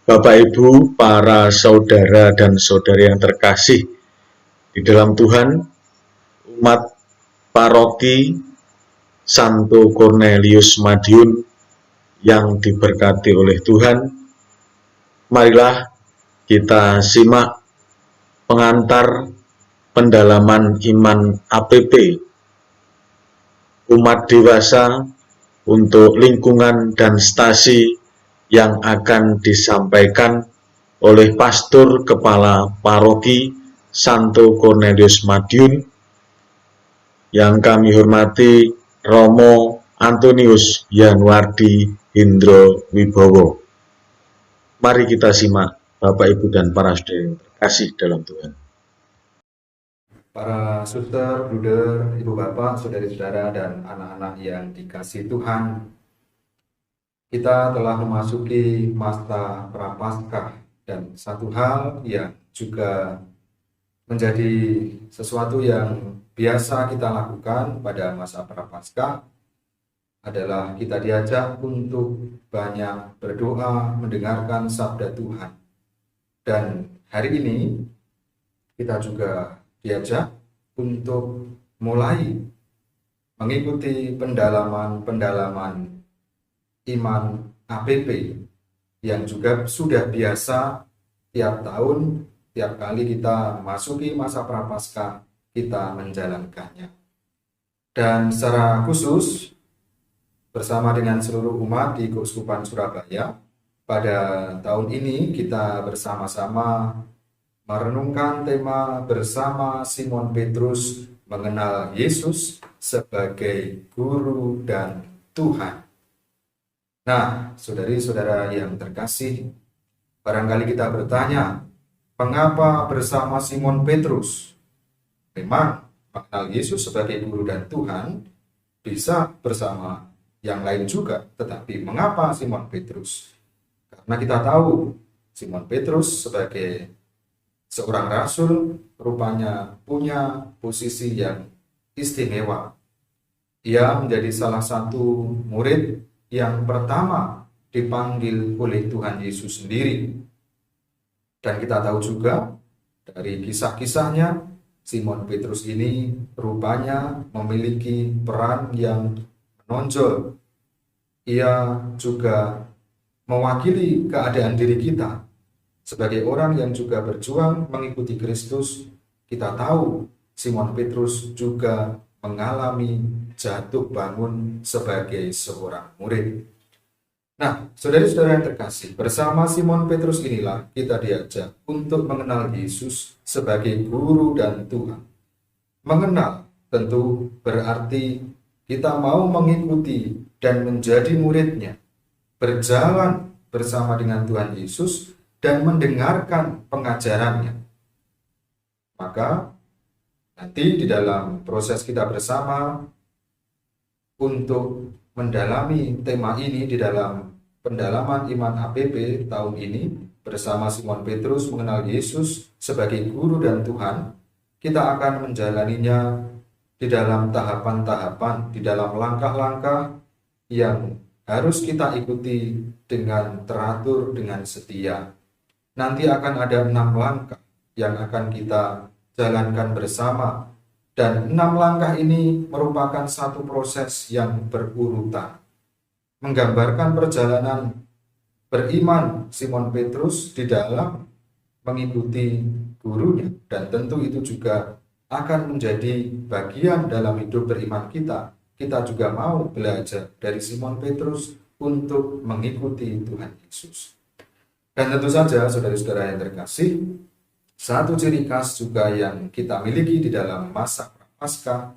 Bapak Ibu, para saudara dan saudari yang terkasih di dalam Tuhan, umat paroki Santo Cornelius Madiun yang diberkati oleh Tuhan, marilah kita simak pengantar pendalaman iman APP umat dewasa untuk lingkungan dan stasi yang akan disampaikan oleh Pastor Kepala Paroki Santo Cornelius Madiun yang kami hormati Romo Antonius Yanwardi Hindro Wibowo. Mari kita simak Bapak Ibu dan para saudara yang terkasih dalam Tuhan. Para suster, bruder, ibu bapak, saudari-saudara, dan anak-anak yang dikasihi Tuhan, kita telah memasuki masa Prapaskah, dan satu hal yang juga menjadi sesuatu yang biasa kita lakukan pada masa Prapaskah adalah kita diajak untuk banyak berdoa, mendengarkan sabda Tuhan. Dan hari ini kita juga diajak untuk mulai mengikuti pendalaman iman APP yang juga sudah biasa tiap tahun, tiap kali kita masuki masa Prapaskah, kita menjalankannya. Dan secara khusus, bersama dengan seluruh umat di Keuskupan Surabaya, pada tahun ini kita bersama-sama merenungkan tema bersama Simon Petrus mengenal Yesus sebagai Guru dan Tuhan. Nah, saudari-saudara yang terkasih, barangkali kita bertanya, mengapa bersama Simon Petrus? Memang mengenal Yesus sebagai Guru dan Tuhan bisa bersama yang lain juga, tetapi mengapa Simon Petrus? Karena kita tahu Simon Petrus sebagai seorang rasul rupanya punya posisi yang istimewa. Ia menjadi salah satu murid yang pertama dipanggil oleh Tuhan Yesus sendiri. Dan kita tahu juga dari kisah-kisahnya, Simon Petrus ini rupanya memiliki peran yang menonjol. Ia juga mewakili keadaan diri kita. Sebagai orang yang juga berjuang mengikuti Kristus, kita tahu Simon Petrus juga mengalami jatuh bangun sebagai seorang murid. Nah, saudara-saudara yang terkasih, bersama Simon Petrus inilah kita diajak untuk mengenal Yesus sebagai Guru dan Tuhan. Mengenal tentu berarti kita mau mengikuti dan menjadi muridnya, berjalan bersama dengan Tuhan Yesus, dan mendengarkan pengajarannya. Maka nanti di dalam proses kita bersama untuk mendalami tema ini di dalam pendalaman iman APP tahun ini bersama Simon Petrus mengenal Yesus sebagai Guru dan Tuhan, kita akan menjalaninya di dalam tahapan-tahapan, di dalam langkah-langkah yang harus kita ikuti dengan teratur, dengan setia. Nanti akan ada 6 langkah yang akan kita jalankan bersama. Dan 6 langkah ini merupakan satu proses yang berurutan. Menggambarkan perjalanan beriman Simon Petrus di dalam mengikuti gurunya. Dan tentu itu juga akan menjadi bagian dalam hidup beriman kita. Kita juga mau belajar dari Simon Petrus untuk mengikuti Tuhan Yesus. Dan tentu saja, saudara-saudara yang terkasih, satu ciri khas juga yang kita miliki di dalam masa Prapaskah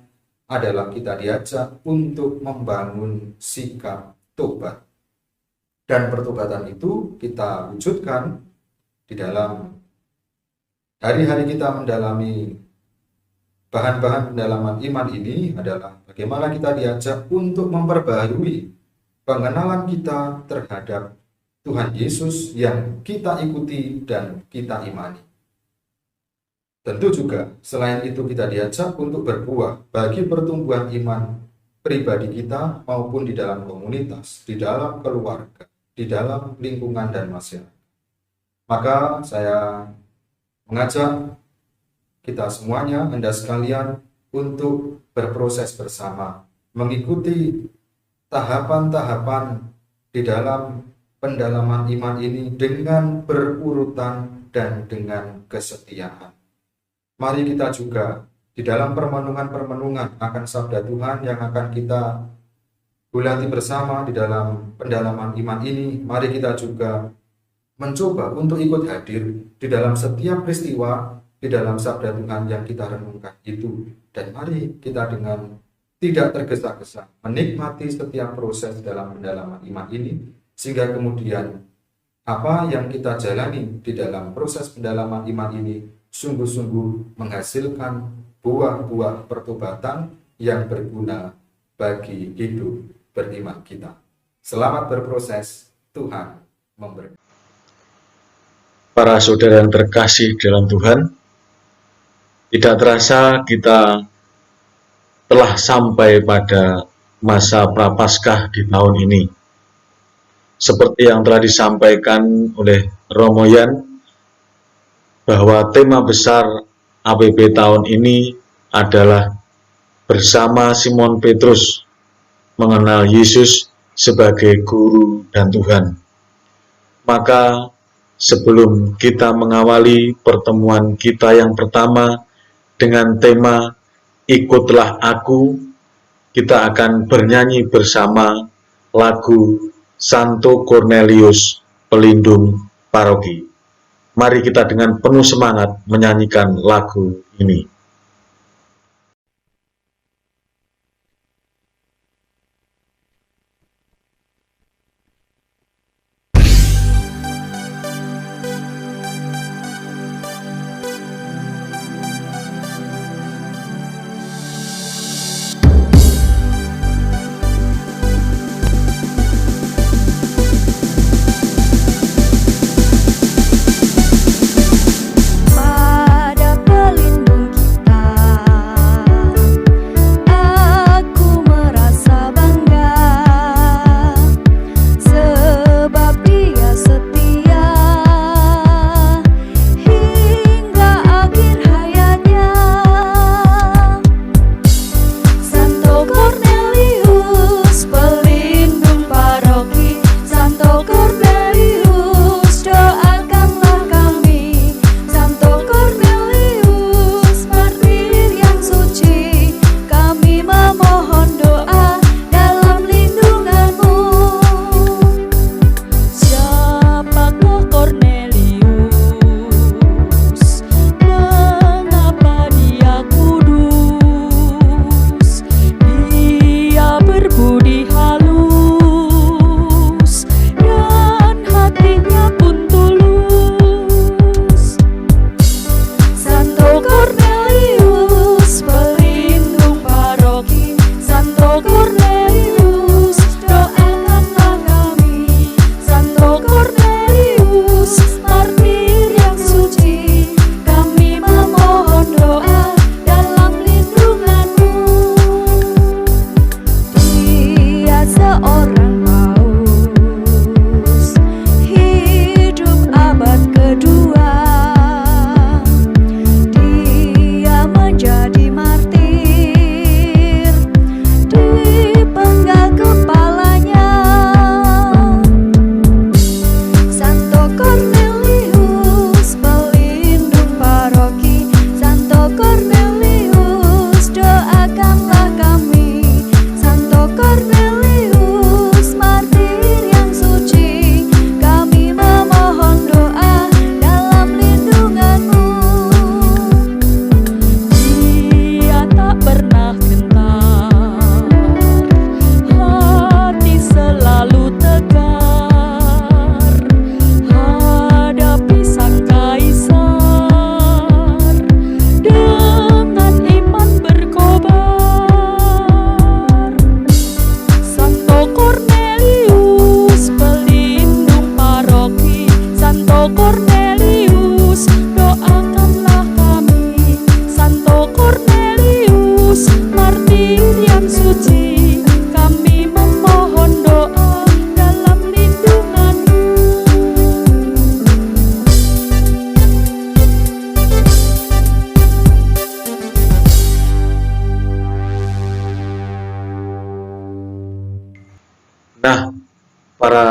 adalah kita diajak untuk membangun sikap tobat. Dan pertobatan itu kita wujudkan di dalam hari-hari kita mendalami bahan-bahan pendalaman iman ini adalah bagaimana kita diajak untuk memperbaharui pengenalan kita terhadap Tuhan Yesus yang kita ikuti dan kita imani. Tentu juga selain itu kita diajak untuk berbuah bagi pertumbuhan iman pribadi kita maupun di dalam komunitas, di dalam keluarga, di dalam lingkungan dan masyarakat. Maka saya mengajak kita semuanya, Anda sekalian, untuk berproses bersama, mengikuti tahapan-tahapan di dalam pendalaman iman ini dengan berurutan dan dengan kesetiaan. Mari kita juga di dalam permenungan-permenungan akan sabda Tuhan yang akan kita gulati bersama di dalam pendalaman iman ini, mari kita juga mencoba untuk ikut hadir di dalam setiap peristiwa di dalam sabda Tuhan yang kita renungkan itu. Dan mari kita dengan tidak tergesa-gesa menikmati setiap proses dalam pendalaman iman ini, sehingga kemudian apa yang kita jalani di dalam proses pendalaman iman ini sungguh-sungguh menghasilkan buah-buah pertobatan yang berguna bagi hidup beriman kita. Selamat berproses, Tuhan memberkati. Para saudara yang terkasih dalam Tuhan, tidak terasa kita telah sampai pada masa Prapaskah di tahun ini. Seperti yang telah disampaikan oleh Romo Yan, bahwa tema besar APP tahun ini adalah bersama Simon Petrus mengenal Yesus sebagai Guru dan Tuhan. Maka sebelum kita mengawali pertemuan kita yang pertama dengan tema Ikutlah Aku, kita akan bernyanyi bersama lagu Santo Cornelius, Pelindung Paroki. Mari kita dengan penuh semangat menyanyikan lagu ini. Pada pelindung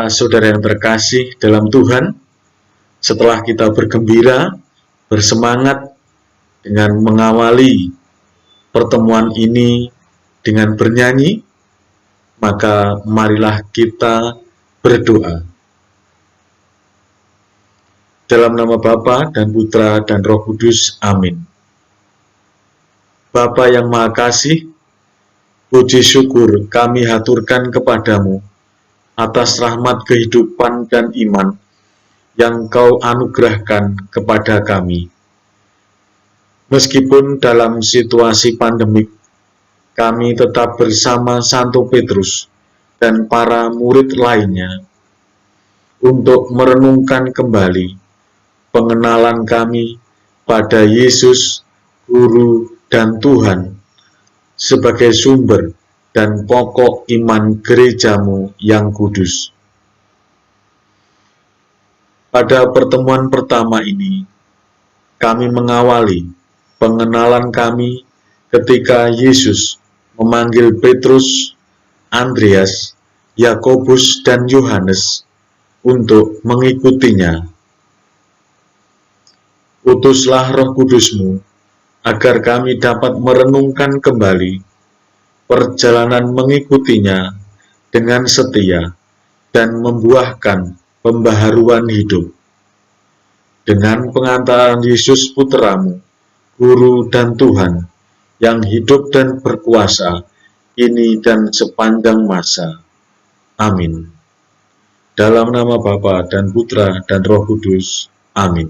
Para saudara yang terkasih dalam Tuhan, setelah kita bergembira, bersemangat dengan mengawali pertemuan ini dengan bernyanyi, maka marilah kita berdoa. Dalam nama Bapa dan Putra dan Roh Kudus, amin. Bapa yang Maha Kasih, puji syukur kami haturkan kepadamu atas rahmat kehidupan dan iman yang Kau anugerahkan kepada kami. Meskipun dalam situasi pandemik, kami tetap bersama Santo Petrus dan para murid lainnya untuk merenungkan kembali pengenalan kami pada Yesus, Guru dan Tuhan, sebagai sumber dan pokok iman gerejamu yang kudus. Pada pertemuan pertama ini, kami mengawali pengenalan kami ketika Yesus memanggil Petrus, Andreas, Yakobus, dan Yohanes untuk mengikutinya. Utuslah Roh Kudus-Mu agar kami dapat merenungkan kembali perjalanan mengikutinya dengan setia dan membuahkan pembaharuan hidup. Dengan pengantaran Yesus Putramu, Guru dan Tuhan, yang hidup dan berkuasa, kini dan sepanjang masa. Amin. Dalam nama Bapa dan Putra dan Roh Kudus. Amin.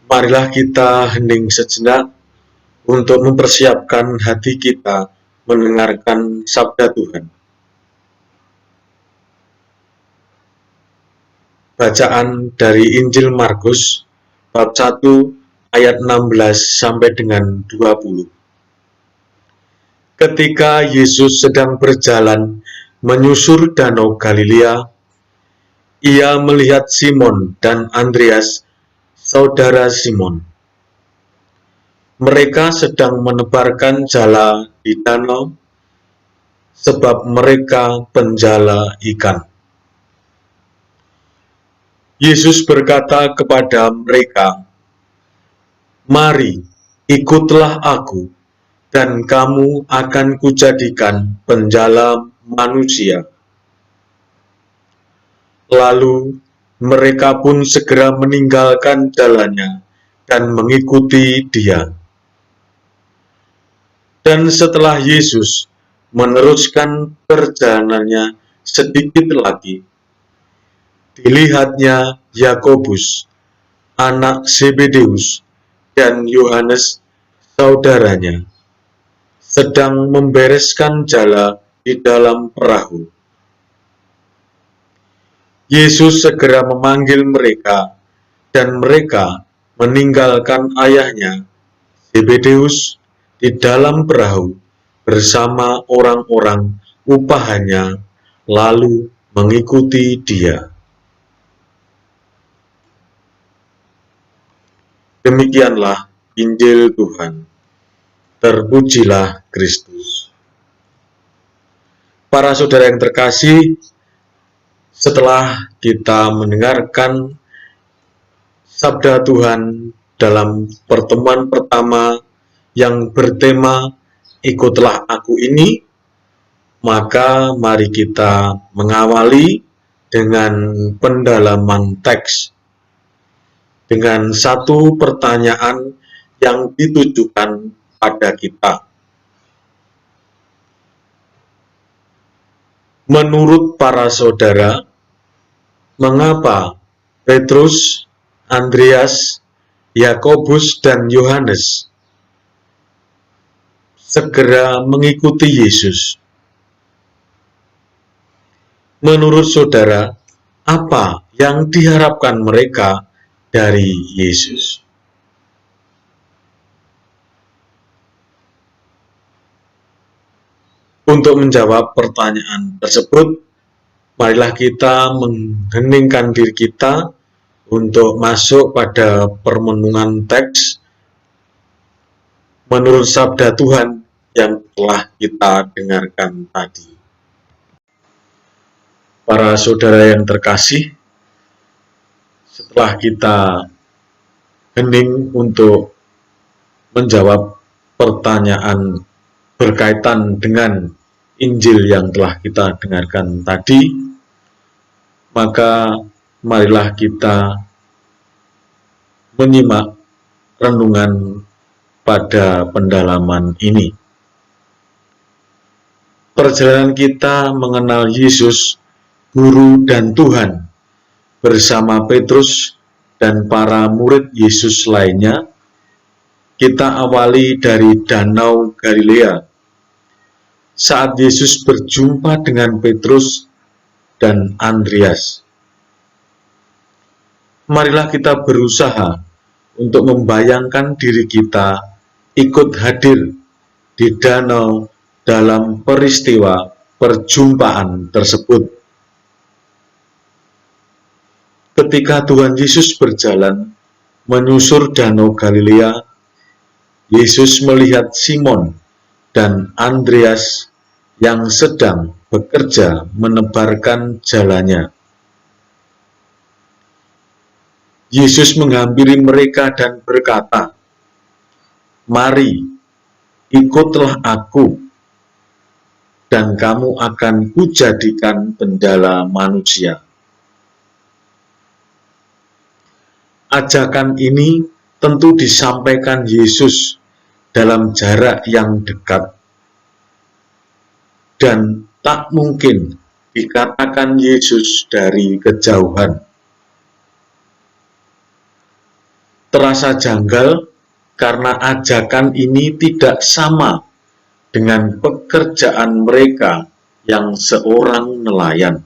Marilah kita hening sejenak untuk mempersiapkan hati kita mendengarkan sabda Tuhan. Bacaan dari Injil Markus, bab 1, ayat 16 sampai dengan 20. Ketika Yesus sedang berjalan menyusur danau Galilea, Ia melihat Simon dan Andreas, saudara Simon. Mereka sedang menebarkan jala di danau, sebab mereka penjala ikan. Yesus berkata kepada mereka, "Mari, ikutlah aku, dan kamu akan kujadikan penjala manusia." Lalu mereka pun segera meninggalkan jalannya dan mengikuti Dia. Dan setelah Yesus meneruskan perjalanannya sedikit lagi, dilihatnya Yakobus, anak Zebedeus, dan Yohanes, saudaranya, sedang membereskan jala di dalam perahu. Yesus segera memanggil mereka, dan mereka meninggalkan ayahnya, Zebedeus, di dalam perahu bersama orang-orang upahannya, lalu mengikuti Dia. Demikianlah Injil Tuhan. Terpujilah Kristus. Para saudara yang terkasih, setelah kita mendengarkan sabda Tuhan dalam pertemuan pertama yang bertema "Ikutlah Aku" ini, maka mari kita mengawali dengan pendalaman teks dengan satu pertanyaan yang ditujukan pada kita. Menurut para saudara, mengapa Petrus, Andreas, Yakobus, dan Yohanes segera mengikuti Yesus? Menurut saudara, apa yang diharapkan mereka dari Yesus? Untuk menjawab pertanyaan tersebut, marilah kita mengheningkan diri kita untuk masuk pada permenungan teks menurut sabda Tuhan yang telah kita dengarkan tadi. Para saudara yang terkasih, setelah kita hening untuk menjawab pertanyaan berkaitan dengan Injil yang telah kita dengarkan tadi, maka marilah kita menyimak renungan pada pendalaman ini. Perjalanan kita mengenal Yesus, Guru dan Tuhan, bersama Petrus dan para murid Yesus lainnya, kita awali dari Danau Galilea. Saat Yesus berjumpa dengan Petrus dan Andreas. Marilah kita berusaha untuk membayangkan diri kita ikut hadir di danau dalam peristiwa perjumpaan tersebut. Ketika Tuhan Yesus berjalan menyusur Danau Galilea, Yesus melihat Simon dan Andreas yang sedang bekerja menebarkan jalannya. Yesus menghampiri mereka dan berkata, "Mari, ikutlah aku, dan kamu akan kujadikan pendala manusia." Ajakan ini tentu disampaikan Yesus dalam jarak yang dekat, dan tak mungkin dikatakan Yesus dari kejauhan. Terasa janggal karena ajakan ini tidak sama dengan pekerjaan mereka yang seorang nelayan,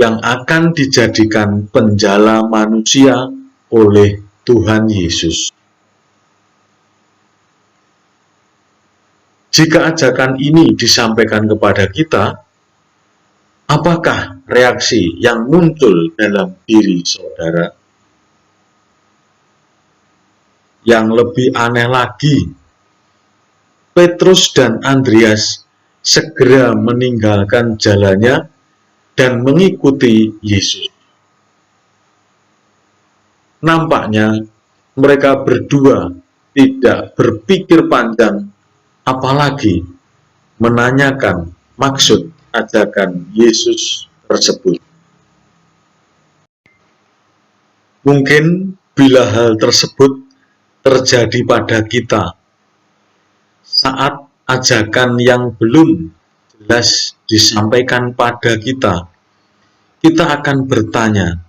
yang akan dijadikan penjala manusia oleh Tuhan Yesus. Jika ajakan ini disampaikan kepada kita, apakah reaksi yang muncul dalam diri saudara? Yang lebih aneh lagi, Petrus dan Andreas segera meninggalkan jalannya dan mengikuti Yesus. Nampaknya mereka berdua tidak berpikir panjang, apalagi menanyakan maksud ajakan Yesus tersebut. Mungkin bila hal tersebut terjadi pada kita saat ajakan yang belum jelas disampaikan pada kita, kita akan bertanya,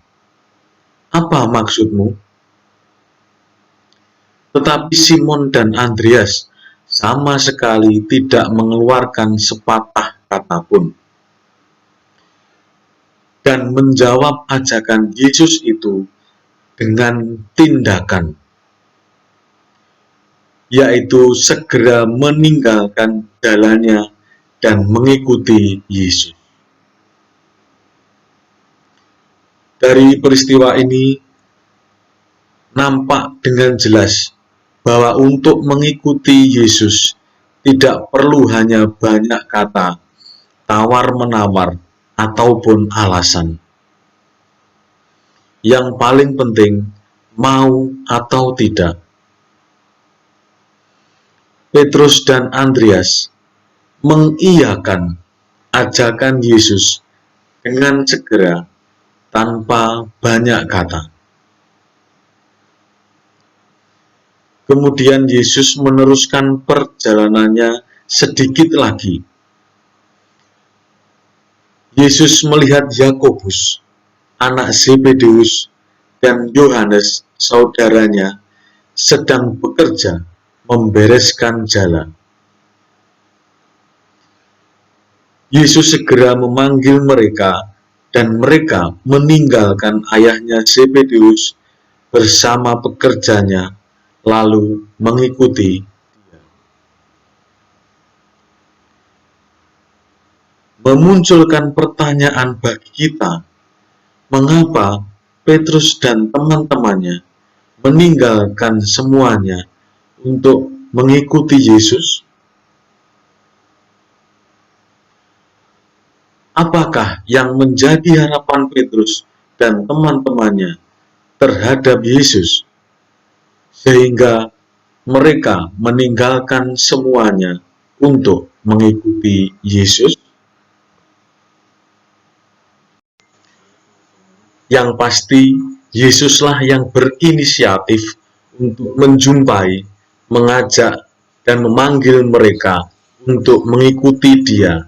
"Apa maksudmu?" Tetapi Simon dan Andreas sama sekali tidak mengeluarkan sepatah kata pun, dan menjawab ajakan Yesus itu dengan tindakan, yaitu segera meninggalkan jalannya dan mengikuti Yesus. Dari peristiwa ini nampak dengan jelas bahwa untuk mengikuti Yesus tidak perlu hanya banyak kata, tawar-menawar, ataupun alasan. Yang paling penting, mau atau tidak. Petrus dan Andreas mengiyakan ajakan Yesus dengan segera tanpa banyak kata. Kemudian Yesus meneruskan perjalanannya sedikit lagi. Yesus melihat Yakobus, anak Zebedeus, dan Yohanes, saudaranya, sedang bekerja membereskan jalan. Yesus segera memanggil mereka, dan mereka meninggalkan ayahnya Zebedeus bersama pekerjanya, lalu mengikuti dia. Memunculkan pertanyaan bagi kita, mengapa Petrus dan teman-temannya meninggalkan semuanya untuk mengikuti Yesus? apakah yang menjadi harapan Petrus dan teman-temannya terhadap Yesus, sehingga mereka meninggalkan semuanya untuk mengikuti Yesus? Yang pasti, Yesuslah yang berinisiatif untuk menjumpai, mengajak, dan memanggil mereka untuk mengikuti Dia.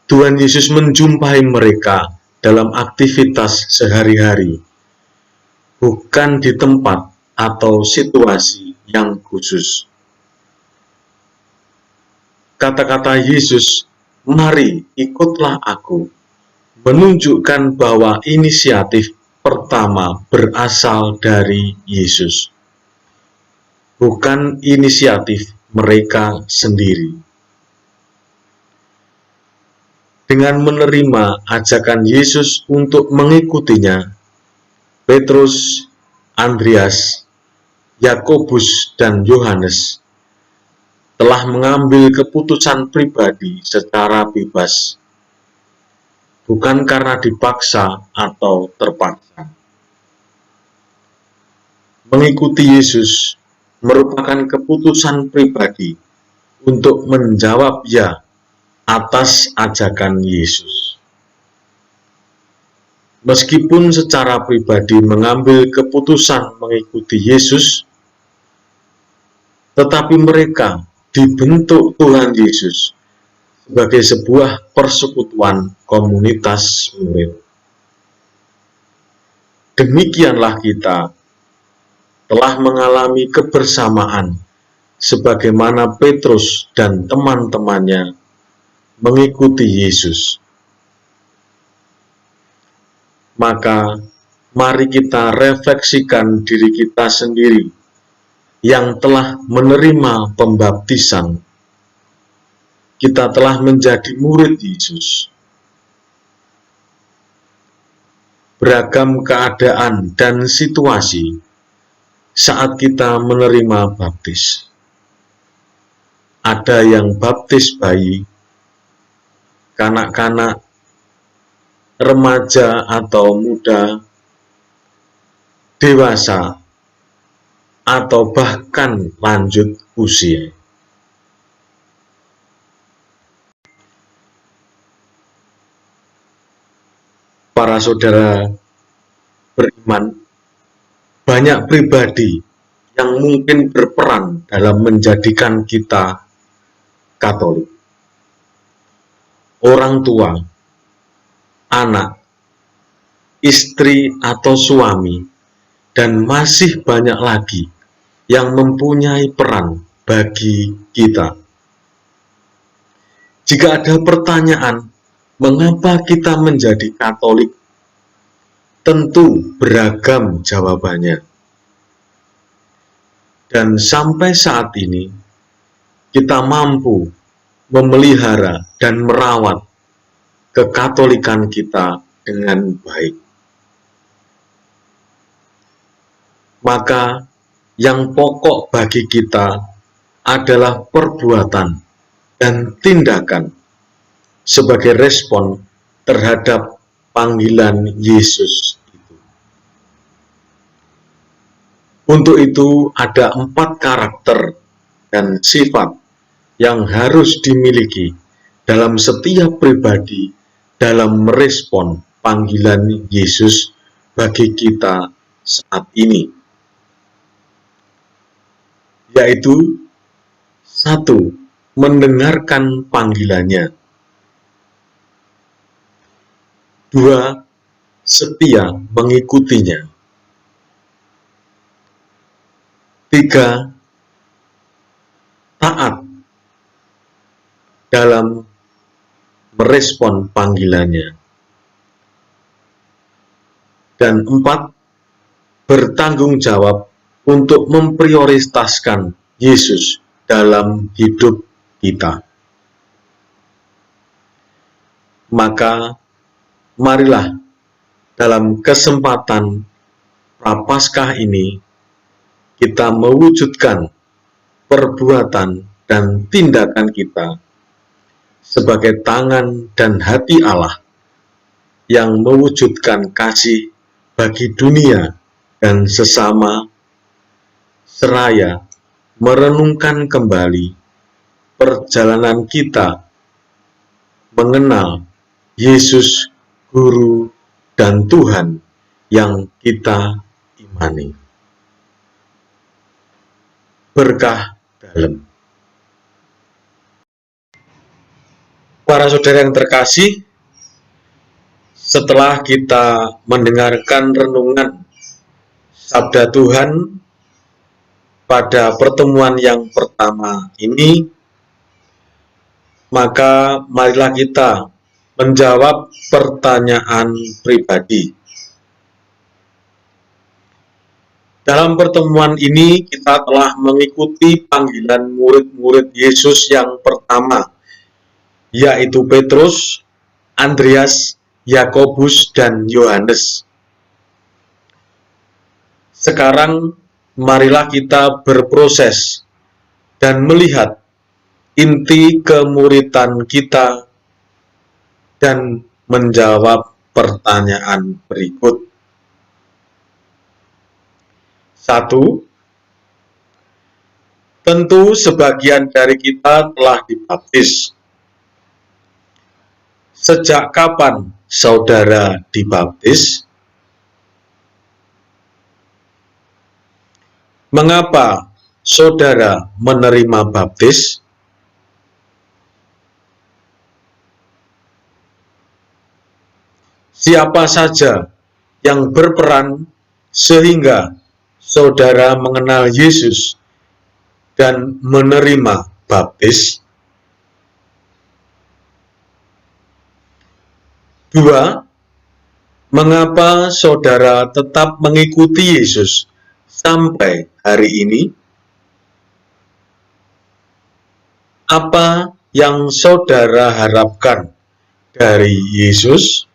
Tuhan Yesus menjumpai mereka dalam aktivitas sehari-hari, bukan di tempat atau situasi yang khusus. Kata-kata Yesus, "Mari ikutlah aku," menunjukkan bahwa inisiatif pertama berasal dari Yesus, bukan inisiatif mereka sendiri. Dengan menerima ajakan Yesus untuk mengikutinya, Petrus, Andreas, Yakobus, dan Yohanes telah mengambil keputusan pribadi secara bebas, bukan karena dipaksa atau terpaksa. Mengikuti Yesus merupakan keputusan pribadi untuk menjawab ya atas ajakan Yesus. Meskipun secara pribadi mengambil keputusan mengikuti Yesus, tetapi mereka dibentuk Tuhan Yesus sebagai sebuah persekutuan komunitas murid. Demikianlah kita telah mengalami kebersamaan sebagaimana Petrus dan teman-temannya mengikuti Yesus. Maka mari kita refleksikan diri kita sendiri yang telah menerima pembaptisan. Kita telah menjadi murid Yesus. Beragam keadaan dan situasi saat kita menerima baptis. Ada yang baptis bayi, kanak-kanak, remaja atau muda, dewasa, atau bahkan lanjut usia. Para saudara beriman, banyak pribadi yang mungkin berperan dalam menjadikan kita Katolik. Orang tua, anak, istri atau suami, dan masih banyak lagi yang mempunyai peran bagi kita. Jika ada pertanyaan, mengapa kita menjadi Katolik? Tentu beragam jawabannya. Dan sampai saat ini, kita mampu memelihara dan merawat kekatolikan kita dengan baik. Maka yang pokok bagi kita adalah perbuatan dan tindakan sebagai respon terhadap panggilan Yesus itu. Untuk itu ada 4 karakter dan sifat yang harus dimiliki dalam setiap pribadi dalam merespon panggilan Yesus bagi kita saat ini. Yaitu 1. Mendengarkan panggilannya. 2. Setia mengikutinya. 3. Taat dalam merespon panggilannya. Dan 4. Bertanggung jawab untuk memprioritaskan Yesus dalam hidup kita. Maka marilah dalam kesempatan Prapaskah ini kita mewujudkan perbuatan dan tindakan kita sebagai tangan dan hati Allah yang mewujudkan kasih bagi dunia dan sesama, seraya merenungkan kembali perjalanan kita mengenal Yesus, Guru dan Tuhan yang kita imani. Berkah dalam. Para saudara yang terkasih, setelah kita mendengarkan renungan Sabda Tuhan pada pertemuan yang pertama ini, maka marilah kita menjawab pertanyaan pribadi. Dalam pertemuan ini kita telah mengikuti panggilan murid-murid Yesus yang pertama, yaitu Petrus, Andreas, Yakobus, dan Yohanes. Sekarang marilah kita berproses dan melihat inti kemuritan kita dan menjawab pertanyaan berikut. 1. Tentu sebagian dari kita telah dibaptis. Sejak kapan saudara dibaptis? Mengapa saudara menerima baptis? Siapa saja yang berperan sehingga saudara mengenal Yesus dan menerima baptis? 2. Mengapa saudara tetap mengikuti Yesus sampai hari ini? Apa yang saudara harapkan dari Yesus?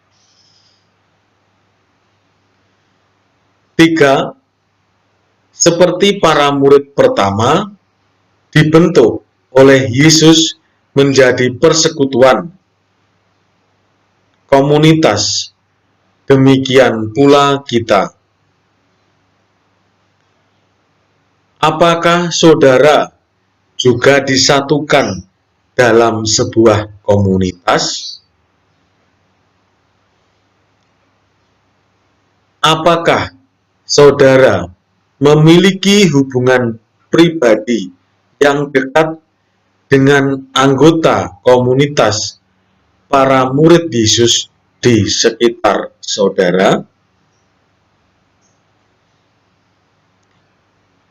3. Seperti para murid pertama, dibentuk oleh Yesus menjadi persekutuan, komunitas, demikian pula kita. Apakah saudara juga disatukan dalam sebuah komunitas? Apakah saudara memiliki hubungan pribadi yang dekat dengan anggota komunitas para murid Yesus di sekitar saudara?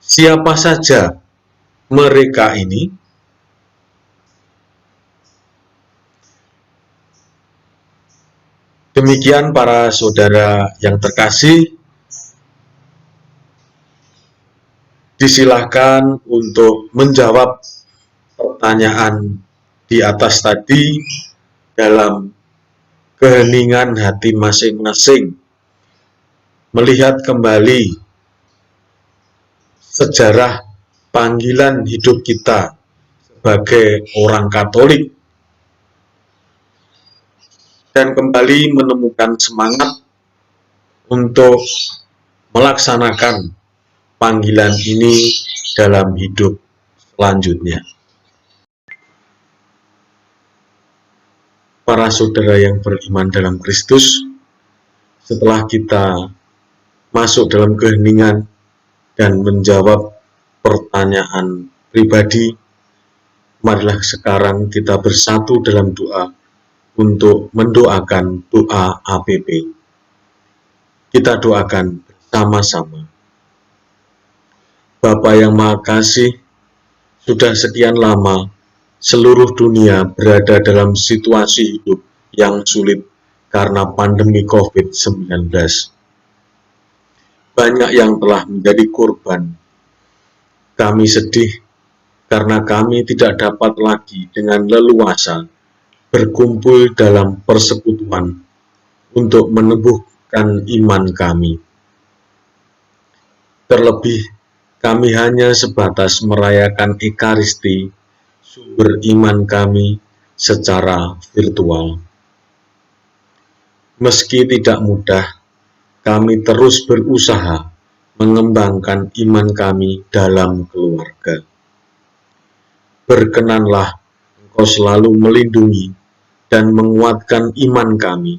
Siapa saja mereka ini? Demikian para saudara yang terkasih, disilahkan untuk menjawab pertanyaan di atas tadi dalam keheningan hati masing-masing, melihat kembali sejarah panggilan hidup kita sebagai orang Katolik, dan kembali menemukan semangat untuk melaksanakan panggilan ini dalam hidup selanjutnya. Para saudara yang beriman dalam Kristus, setelah kita masuk dalam keheningan dan menjawab pertanyaan pribadi, marilah sekarang kita bersatu dalam doa untuk mendoakan doa APP. Kita doakan bersama-sama. Bapa yang Maha Kasih, sudah sekian lama seluruh dunia berada dalam situasi hidup yang sulit karena pandemi COVID-19. Banyak yang telah menjadi korban. Kami sedih karena kami tidak dapat lagi dengan leluasa berkumpul dalam persekutuan untuk meneguhkan iman kami. Terlebih, kami hanya sebatas merayakan Ekaristi, sumber iman kami, secara virtual. Meski tidak mudah, kami terus berusaha mengembangkan iman kami dalam keluarga. Berkenanlah Engkau selalu melindungi dan menguatkan iman kami.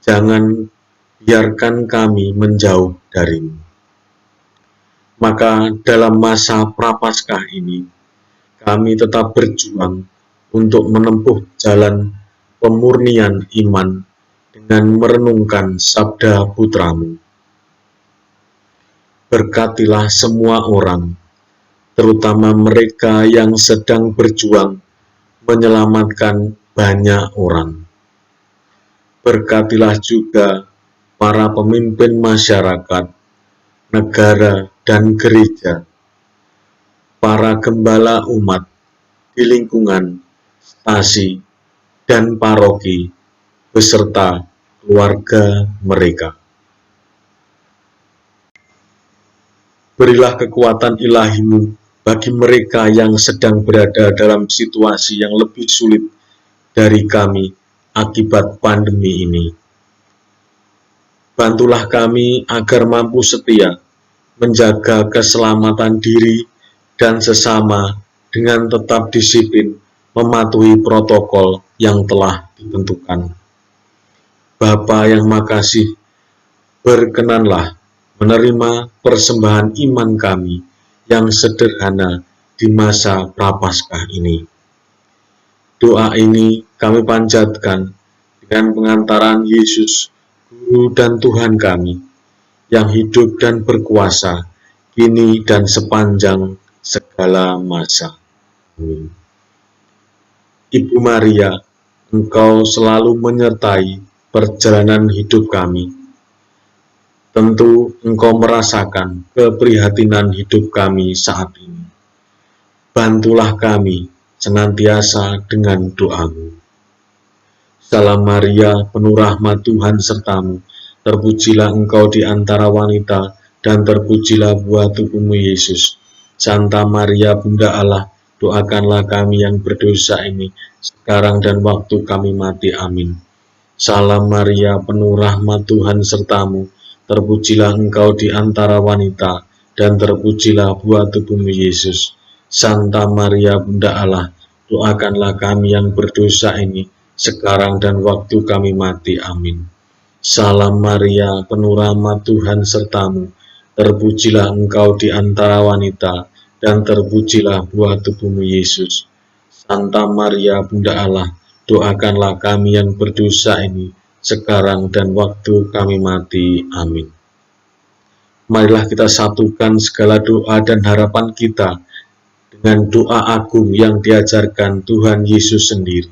Jangan biarkan kami menjauh darimu. Maka dalam masa Prapaskah ini, kami tetap berjuang untuk menempuh jalan pemurnian iman dengan merenungkan sabda putramu. Berkatilah semua orang, terutama mereka yang sedang berjuang menyelamatkan banyak orang. Berkatilah juga para pemimpin masyarakat, negara, dan gereja, para gembala umat di lingkungan, stasi, dan paroki, beserta keluarga mereka. Berilah kekuatan ilahi-Mu bagi mereka yang sedang berada dalam situasi yang lebih sulit dari kami akibat pandemi ini. Bantulah kami agar mampu setia menjaga keselamatan diri dan sesama dengan tetap disiplin mematuhi protokol yang telah ditentukan. Bapa yang makasih, berkenanlah menerima persembahan iman kami yang sederhana di masa Prapaskah ini. Doa ini kami panjatkan dengan pengantaran Yesus, Guru dan Tuhan kami, yang hidup dan berkuasa, kini dan sepanjang segala masa. Amin. Ibu Maria, Engkau selalu menyertai perjalanan hidup kami. Tentu Engkau merasakan keprihatinan hidup kami saat ini. Bantulah kami senantiasa dengan doa-Mu. Salam Maria, penuh rahmat Tuhan sertamu, terpujilah Engkau di antara wanita, dan terpujilah buah tubuhmu Yesus. Santa Maria, Bunda Allah, doakanlah kami yang berdosa ini, sekarang dan waktu kami mati. Amin. Salam Maria, penuh rahmat Tuhan sertamu, terpujilah Engkau di antara wanita, dan terpujilah buah tubuhmu Yesus. Santa Maria, Bunda Allah, doakanlah kami yang berdosa ini, sekarang dan waktu kami mati. Amin. Salam Maria, penuh rahmat Tuhan sertamu, terpujilah Engkau di antara wanita, dan terpujilah buah tubuhmu Yesus. Santa Maria, Bunda Allah, doakanlah kami yang berdosa ini, sekarang dan waktu kami mati. Amin. Marilah kita satukan segala doa dan harapan kita dengan doa agung yang diajarkan Tuhan Yesus sendiri.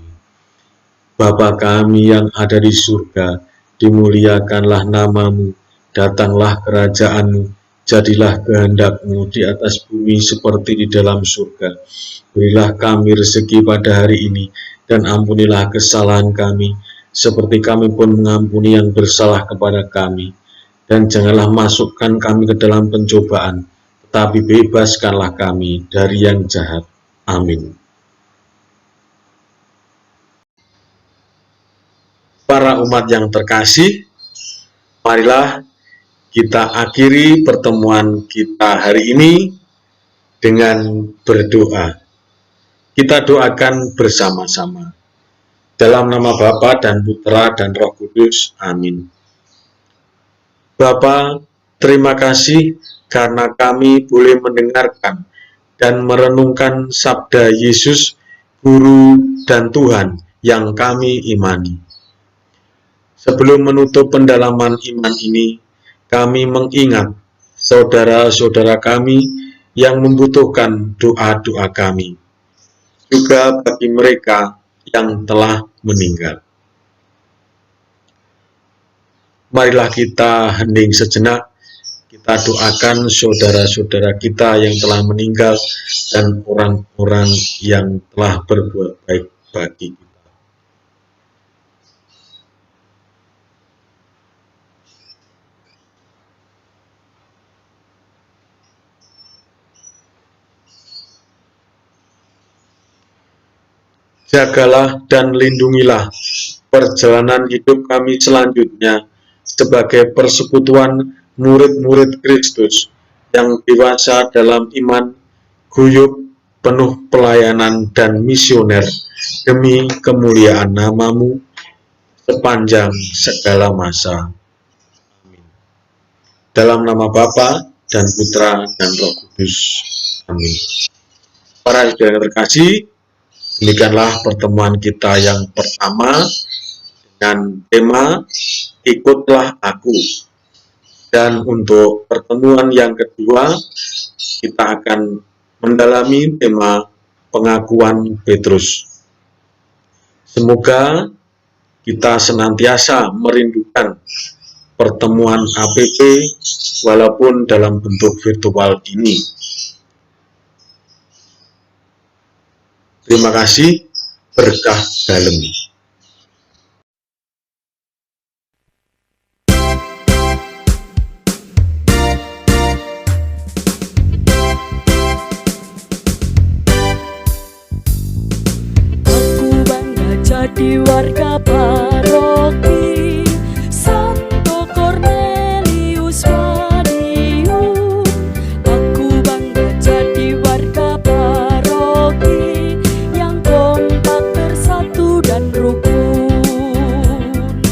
Bapa kami yang ada di surga, dimuliakanlah nama-Mu, datanglah kerajaan-Mu, jadilah kehendak-Mu di atas bumi seperti di dalam surga. Berilah kami rezeki pada hari ini, dan ampunilah kesalahan kami, seperti kami pun mengampuni yang bersalah kepada kami. Dan janganlah masukkan kami ke dalam pencobaan, tetapi bebaskanlah kami dari yang jahat. Amin. Para umat yang terkasih, marilah kita akhiri pertemuan kita hari ini dengan berdoa. Kita doakan bersama-sama. Dalam nama Bapa dan Putra dan Roh Kudus. Amin. Bapa, terima kasih karena kami boleh mendengarkan dan merenungkan sabda Yesus, Guru dan Tuhan yang kami imani. Sebelum menutup pendalaman iman ini, kami mengingat saudara-saudara kami yang membutuhkan doa-doa kami, juga bagi mereka yang telah meninggal. Marilah kita hening sejenak, kita doakan saudara-saudara kita yang telah meninggal dan orang-orang yang telah berbuat baik bagi kita. Jagalah dan lindungilah perjalanan hidup kami selanjutnya sebagai persekutuan murid-murid Kristus yang dewasa dalam iman, guyup, penuh pelayanan dan misioner demi kemuliaan nama-Mu sepanjang segala masa. Amin. Dalam nama Bapa dan Putra dan Roh Kudus. Amin. Para saudara terkasih, demikianlah pertemuan kita yang pertama dengan tema Ikutlah Aku. Dan untuk pertemuan yang kedua, kita akan mendalami tema pengakuan Petrus. Semoga kita senantiasa merindukan pertemuan APP walaupun dalam bentuk virtual ini. Terima kasih, berkah dalem. Jadi warga paroki Santo Cornelius Madiun. Aku bangga jadi warga paroki yang kompak, bersatu dan rukun.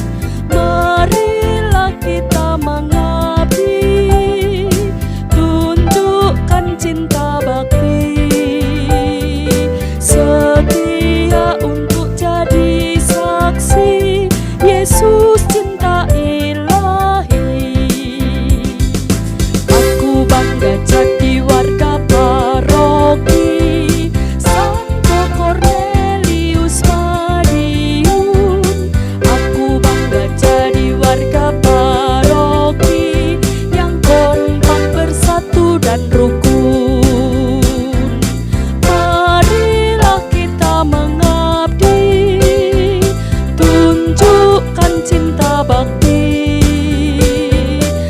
Marilah kita mengabdi, tunjukkan cinta bakti, setia untuk jadi saksi Yesus cinta ilahi. Aku bangga jadi warga paroki Santo Cornelius Madiun. Aku bangga jadi warga paroki yang kompak, bersatu dan rukun. Marilah kita mengabdi, tunjukkan cinta bakti,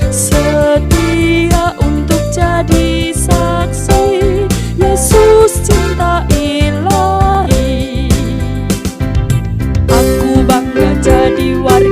setia untuk jadi saksi Yesus cinta ilahi. Aku bangga jadi warga